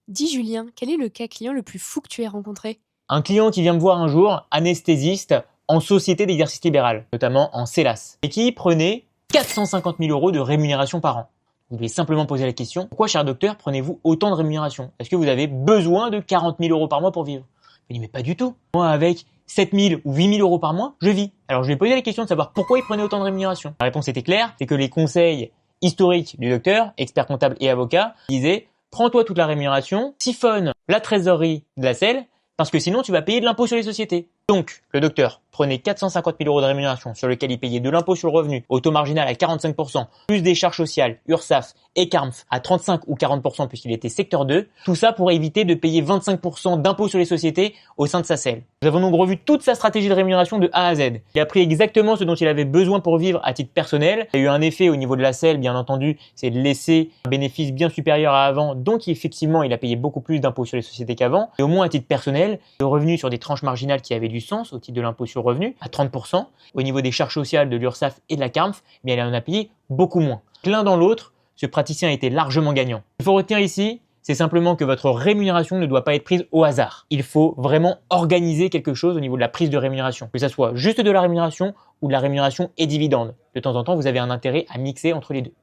Dis Julien, quel est le cas client le plus fou que tu aies rencontré? Un client qui vient me voir un jour, anesthésiste, en société d'exercice libéral, notamment en CELAS, et qui prenait 450 000 euros de rémunération par an. Vous devez simplement poser la question, pourquoi, cher docteur, prenez-vous autant de rémunération? Est-ce que vous avez besoin de 40 000 euros par mois pour vivre? Il dit, mais pas du tout. Moi, avec 7 000 ou 8 000 euros par mois, je vis. Alors, je lui ai posé la question de savoir pourquoi il prenait autant de rémunération. La réponse était claire, c'est que les conseils historiques du docteur, expert comptable et avocat, disaient, prends-toi toute la rémunération, siphonne la trésorerie de la selle, parce que sinon tu vas payer de l'impôt sur les sociétés. Donc, le docteur prenait 450 000 euros de rémunération sur lequel il payait de l'impôt sur le revenu au taux marginal à 45%, plus des charges sociales, URSSAF et CARMF à 35 ou 40% puisqu'il était secteur 2. Tout ça pour éviter de payer 25% d'impôt sur les sociétés au sein de sa selle. Nous avons donc revu toute sa stratégie de rémunération de A à Z. Il a pris exactement ce dont il avait besoin pour vivre à titre personnel. Il y a eu un effet au niveau de la selle, bien entendu, c'est de laisser un bénéfice bien supérieur à avant. Donc, effectivement, il a payé beaucoup plus d'impôts sur les sociétés qu'avant. Et au moins à titre personnel, le revenu sur des tranches marginales qui avaient du sens au titre de l'impôt sur le revenu à 30%. Au niveau des charges sociales de l'URSSAF et de la CARMF, mais elle en a payé beaucoup moins. L'un dans l'autre, ce praticien était largement gagnant. Il faut retenir ici, c'est simplement que votre rémunération ne doit pas être prise au hasard. Il faut vraiment organiser quelque chose au niveau de la prise de rémunération. Que ça soit juste de la rémunération ou de la rémunération et dividendes. De temps en temps, vous avez un intérêt à mixer entre les deux.